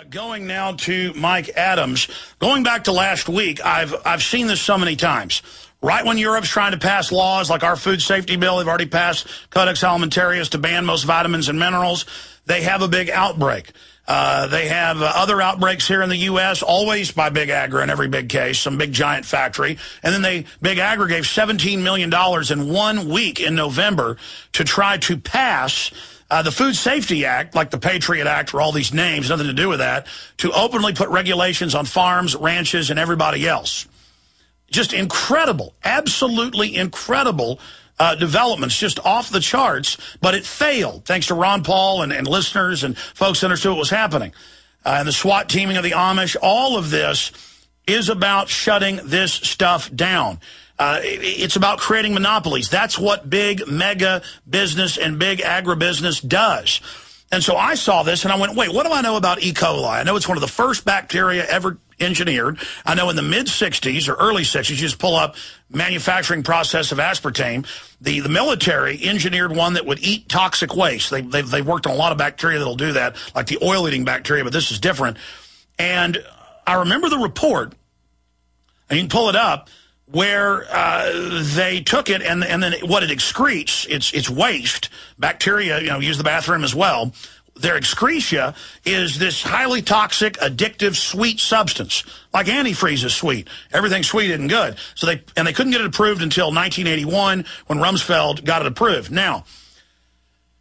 Going now to Mike Ádams. Going back to last week, I've seen this so many times. Right when Europe's trying to pass laws like our food safety bill, they've already passed Codex Alimentarius to ban most vitamins and minerals. They have a big outbreak. They have other outbreaks here in the U.S., always by Big Agri in every big case, some big giant factory. And then Big Agri gave $17 million in 1 week in November to try to pass the Food Safety Act, like the Patriot Act or all these names, nothing to do with that, to openly put regulations on farms, ranches, and everybody else. Just incredible, absolutely incredible developments, just off the charts, but it failed, thanks to Ron Paul and listeners and folks that understood what was happening. And the SWAT teaming of the Amish, all of this is about shutting this stuff down. It's about creating monopolies. That's what big mega business and big agribusiness does. And so I saw this and I went, wait, what do I know about E. coli? I know it's one of the first bacteria ever engineered. I know in the mid-'60s or early 60s, you just pull up manufacturing process of aspartame. The military engineered one that would eat toxic waste. They've worked on a lot of bacteria that'll do that, like the oil-eating bacteria, but this is different. And I remember the report, and you can pull it up, where they took it and then what it excretes, it's waste. Bacteria, use the bathroom as well. Their excretia is this highly toxic, addictive, sweet substance. Like antifreeze is sweet. Everything sweet isn't good. So they couldn't get it approved until 1981 when Rumsfeld got it approved. Now,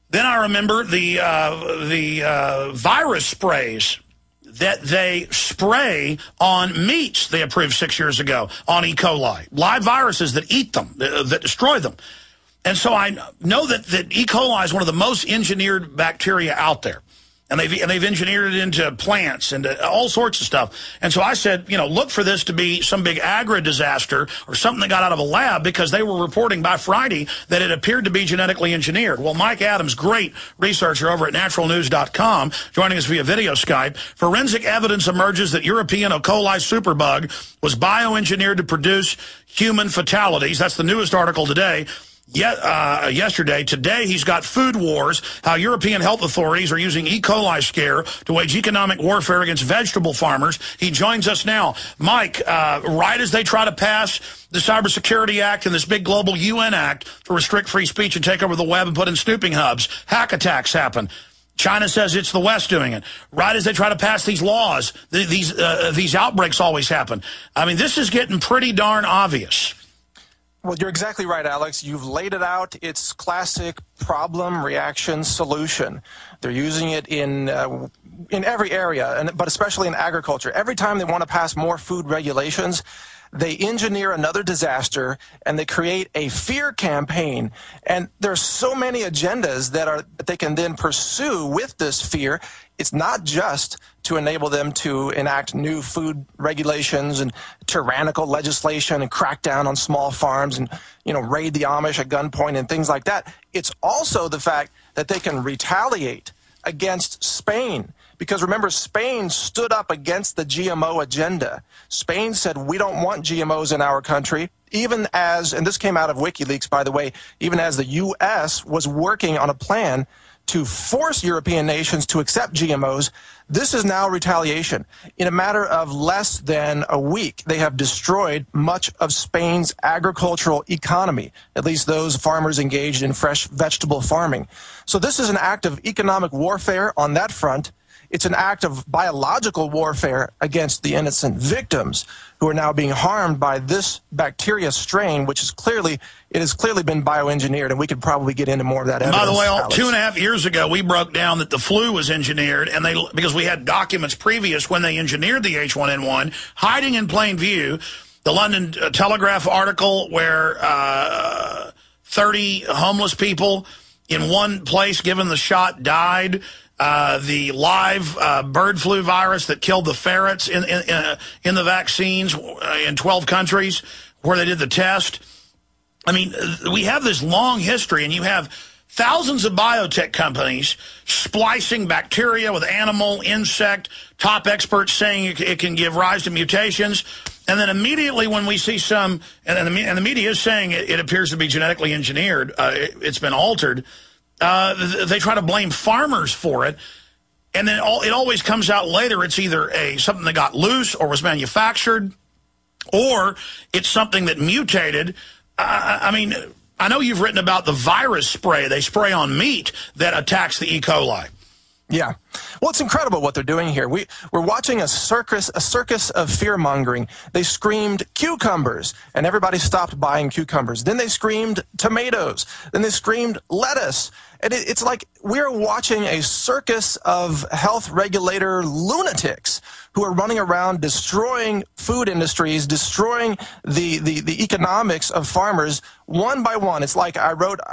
then I remember the virus sprays that they spray on meats they approved 6 years ago on E. coli. Live viruses that eat them, that destroy them. And so I know that E. coli is one of the most engineered bacteria out there. And they've engineered it into plants and all sorts of stuff. And so I said, look for this to be some big agri-disaster or something that got out of a lab, because they were reporting by Friday that it appeared to be genetically engineered. Well, Mike Ádams, great researcher over at naturalnews.com, joining us via video Skype. Forensic evidence emerges that European E. coli superbug was bioengineered to produce human fatalities. That's the newest article today. Yesterday. Today, he's got Food Wars, how European health authorities are using E. coli scare to wage economic warfare against vegetable farmers. He joins us now. Mike, right as they try to pass the Cybersecurity Act and this big global UN Act to restrict free speech and take over the web and put in snooping hubs, hack attacks happen. China says it's the West doing it. Right as they try to pass these laws, these outbreaks always happen. I mean, this is getting pretty darn obvious. Well, you're exactly right, Alex. You've laid it out. It's classic problem, reaction, solution. They're using it in every area, but especially in agriculture. Every time they want to pass more food regulations, they engineer another disaster and they create a fear campaign. And there's so many agendas that they can then pursue with this fear. It's not just to enable them to enact new food regulations and tyrannical legislation and crack down on small farms and, raid the Amish at gunpoint and things like that. It's also the fact that they can retaliate against Spain. Because remember, Spain stood up against the GMO agenda. Spain said, we don't want GMOs in our country, even as, and this came out of WikiLeaks, by the way, even as the U.S. was working on a plan to force European nations to accept GMOs. This is now retaliation. In a matter of less than a week, they have destroyed much of Spain's agricultural economy, at least those farmers engaged in fresh vegetable farming. So this is an act of economic warfare on that front. It's an act of biological warfare against the innocent victims who are now being harmed by this bacteria strain, which is clearly been bioengineered, and we could probably get into more of that evidence. By the way, Alex. 2.5 years ago, we broke down that the flu was engineered, and because we had documents previous when they engineered the H1N1, hiding in plain view. The London Telegraph article where 30 homeless people in one place given the shot died. The live bird flu virus that killed the ferrets in the vaccines in 12 countries where they did the test. I mean, we have this long history, and you have thousands of biotech companies splicing bacteria with animal, insect, top experts saying it can give rise to mutations. And then immediately when we see some, and the media is saying it appears to be genetically engineered, it's been altered, they try to blame farmers for it. and then it always comes out later it's either something that got loose or was manufactured, or it's something that mutated. I mean, I know you've written about the virus spray they spray on meat that attacks the E. coli. Yeah. Well, it's incredible what they're doing here. We're watching a circus of fear-mongering. They screamed cucumbers, and everybody stopped buying cucumbers. Then they screamed tomatoes. Then they screamed lettuce. And it's like we're watching a circus of health regulator lunatics who are running around destroying food industries, destroying the economics of farmers one by one. It's like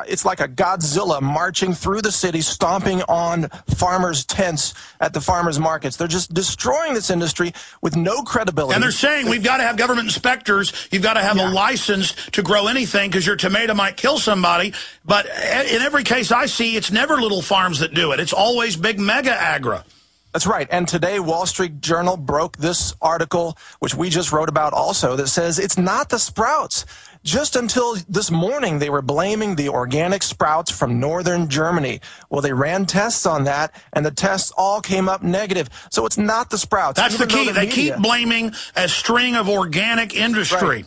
it's like a Godzilla marching through the city, stomping on farmers' tents at the farmers' markets. They're just destroying this industry with no credibility. And they're saying we've got to have government inspectors. You've got to have a license to grow anything because your tomato might kill somebody. But in every case I see, it's never little farms that do it. It's always big mega agra. That's right. And today, Wall Street Journal broke this article, which we just wrote about also, that says it's not the sprouts. Just until this morning, they were blaming the organic sprouts from northern Germany. Well, they ran tests on that, and the tests all came up negative. So it's not the sprouts. That's the key. They keep blaming a string of organic industry. Right.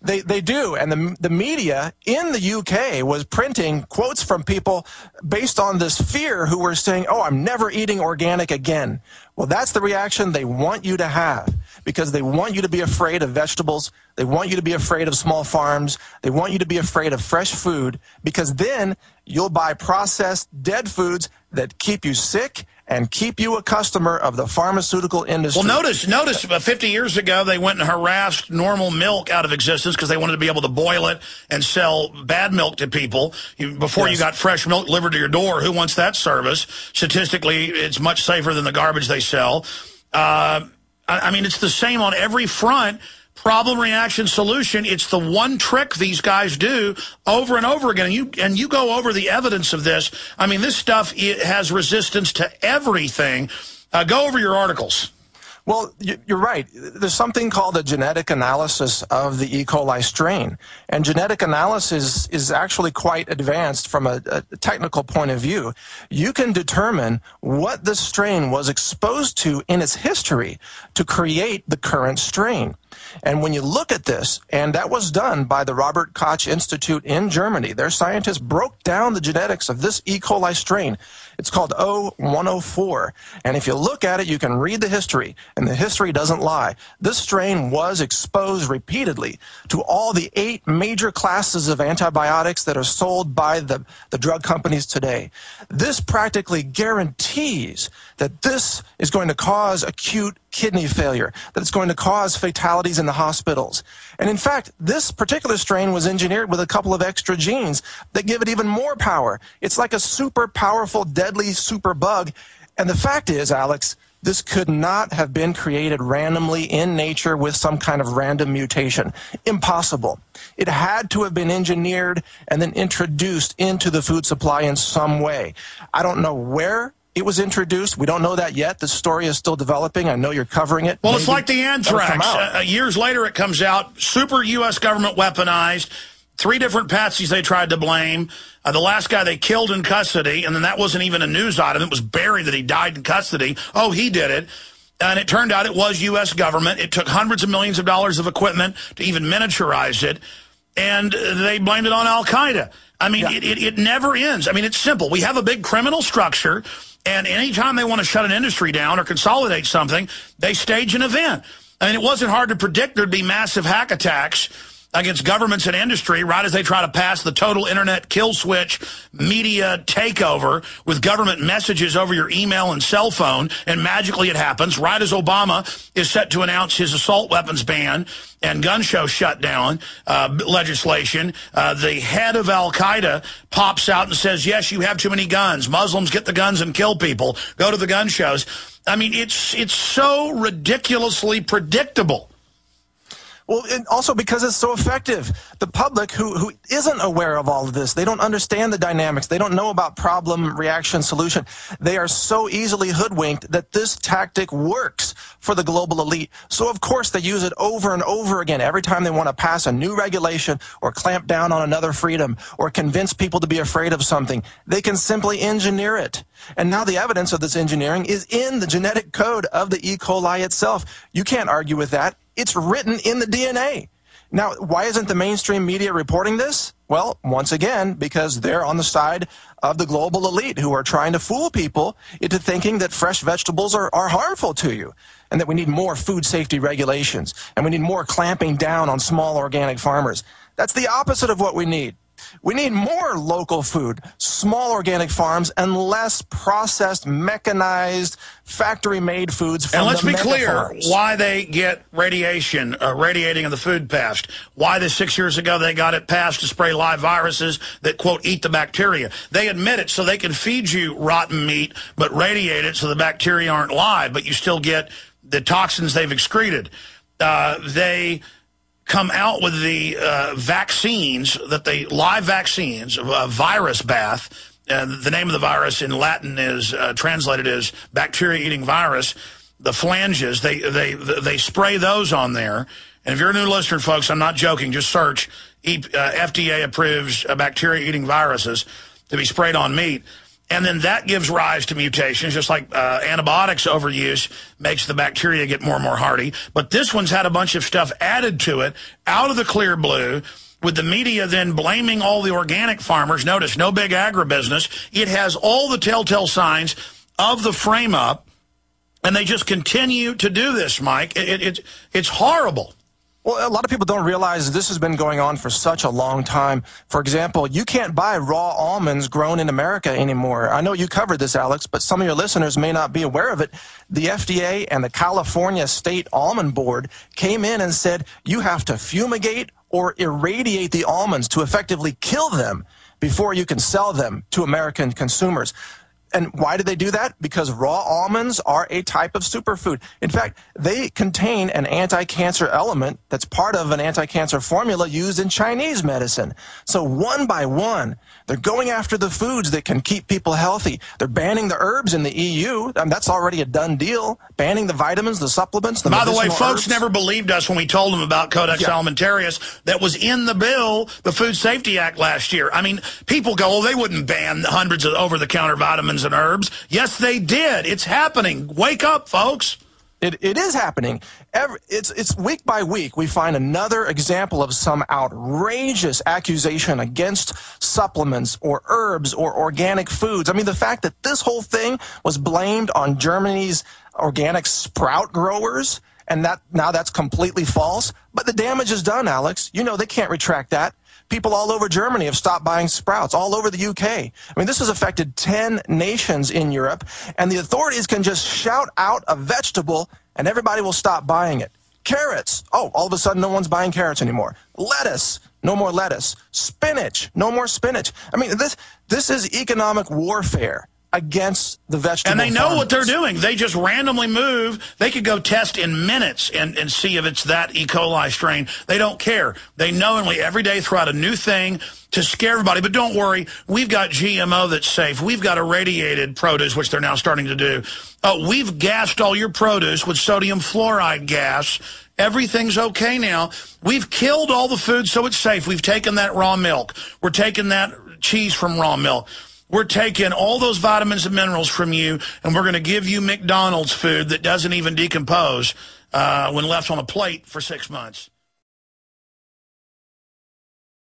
They do, and the media in the UK was printing quotes from people based on this fear who were saying, oh, I'm never eating organic again. Well, that's the reaction they want you to have, because they want you to be afraid of vegetables. They want you to be afraid of small farms. They want you to be afraid of fresh food, because then you'll buy processed, dead foods that keep you sick and keep you a customer of the pharmaceutical industry. Well, notice 50 years ago, they went and harassed normal milk out of existence because they wanted to be able to boil it and sell bad milk to people. Before you got fresh milk delivered to your door, who wants that service? Statistically, it's much safer than the garbage they sell. I mean, it's the same on every front. Problem, reaction, solution. It's the one trick these guys do over and over again. And you go over the evidence of this. I mean, this stuff, it has resistance to everything. Go over your articles. Well, you're right. There's something called a genetic analysis of the E. coli strain. And genetic analysis is actually quite advanced from a technical point of view. You can determine what the strain was exposed to in its history to create the current strain. And when you look at this, and that was done by the Robert Koch Institute in Germany, their scientists broke down the genetics of this E. coli strain. It's called O104. And if you look at it, you can read the history, and the history doesn't lie. This strain was exposed repeatedly to all the 8 major classes of antibiotics that are sold by the drug companies today. This practically guarantees that this is going to cause acute kidney failure, that it's going to cause fatalities in the hospitals. And in fact, this particular strain was engineered with a couple of extra genes that give it even more power. It's like a super powerful, deadly super bug. And the fact is, Alex, this could not have been created randomly in nature with some kind of random mutation. Impossible. It had to have been engineered and then introduced into the food supply in some way. I don't know where it was introduced. We don't know that yet. The story is still developing. I know you're covering it. Well, it's like the anthrax. Years later, it comes out, super U.S. government weaponized, 3 different patsies they tried to blame. The last guy they killed in custody, and then that wasn't even a news item. It was buried that he died in custody. Oh, he did it. And it turned out it was U.S. government. It took hundreds of millions of dollars of equipment to even miniaturize it, and they blamed it on al-Qaeda. I mean, it never ends. I mean, it's simple. We have a big criminal structure, and anytime they want to shut an industry down or consolidate something, they stage an event. I mean, it wasn't hard to predict there'd be massive hack attacks against governments and industry right as they try to pass the total internet kill switch media takeover with government messages over your email and cell phone, and magically it happens right as Obama is set to announce his assault weapons ban and gun show shutdown legislation. The head of al-Qaeda pops out and says, yes, you have too many guns. Muslims, get the guns and kill people. Go to the gun shows. I mean, it's so ridiculously predictable. Well, and also because it's so effective. The public who isn't aware of all of this, they don't understand the dynamics. They don't know about problem, reaction, solution. They are so easily hoodwinked that this tactic works for the global elite. So of course they use it over and over again every time they want to pass a new regulation or clamp down on another freedom or convince people to be afraid of something. They can simply engineer it. And now the evidence of this engineering is in the genetic code of the E. coli itself. You can't argue with that. It's written in the DNA. Now, why isn't the mainstream media reporting this? Well, once again, because they're on the side of the global elite who are trying to fool people into thinking that fresh vegetables are harmful to you and that we need more food safety regulations and we need more clamping down on small organic farmers. That's the opposite of what we need. We need more local food, small organic farms, and less processed, mechanized, factory-made foods from the mega farms. And let's be clear why they get radiation, radiating in the food passed. Why 6 years ago they got it passed to spray live viruses that, quote, eat the bacteria. They admit it so they can feed you rotten meat, but radiate it so the bacteria aren't live, but you still get the toxins they've excreted. They come out with the vaccines, live vaccines, a virus bath. The name of the virus in Latin is translated as bacteria-eating virus. The phalanges, they spray those on there. And if you're a new listener, folks, I'm not joking. Just search FDA approves bacteria-eating viruses to be sprayed on meat. And then that gives rise to mutations, just like antibiotics overuse makes the bacteria get more and more hardy. But this one's had a bunch of stuff added to it out of the clear blue, with the media then blaming all the organic farmers. Notice, no big agribusiness. It has all the telltale signs of the frame-up, and they just continue to do this, Mike. It's horrible. Well, a lot of people don't realize this has been going on for such a long time. For example, you can't buy raw almonds grown in America anymore. I know you covered this, Alex, but some of your listeners may not be aware of it. The FDA and the California State Almond Board came in and said you have to fumigate or irradiate the almonds to effectively kill them before you can sell them to American consumers. And why did they do that? Because raw almonds are a type of superfood. In fact, they contain an anti-cancer element that's part of an anti-cancer formula used in Chinese medicine. So one by one, they're going after the foods that can keep people healthy. They're banning the herbs in the EU. That's already a done deal. Banning the vitamins, the supplements, the medicinal By the way, folks herbs. Never believed us when we told them about Codex Alimentarius that was in the bill, the Food Safety Act last year. I mean, people go, oh, they wouldn't ban hundreds of over-the-counter vitamins and herbs. Yes, they did. It's happening. Wake up, folks. It is happening. It's week by week we find another example of some outrageous accusation against supplements or herbs or organic foods. I mean, the fact that this whole thing was blamed on Germany's organic sprout growers, and now that's completely false. But the damage is done, Alex. You know they can't retract that. People all over Germany have stopped buying sprouts, all over the UK. I mean, this has affected 10 nations in Europe, and the authorities can just shout out a vegetable and everybody will stop buying it. Carrots. Oh, all of a sudden no one's buying carrots anymore. Lettuce. No more lettuce. Spinach. No more spinach. I mean, this is economic warfare against the vegetable And they know farmers. what they're doing. They just randomly move. They could go test in minutes and see if it's that E. coli strain. They don't care. They knowingly every day throw out a new thing to scare everybody. But don't worry, we've got GMO that's safe. We've got irradiated produce, which they're now starting to do. We've gassed all your produce with sodium fluoride gas. Everything's okay now. We've killed all the food so it's safe. We've taken that raw milk. We're taking that cheese from raw milk. We're taking all those vitamins and minerals from you, and we're going to give you McDonald's food that doesn't even decompose when left on a plate for 6 months.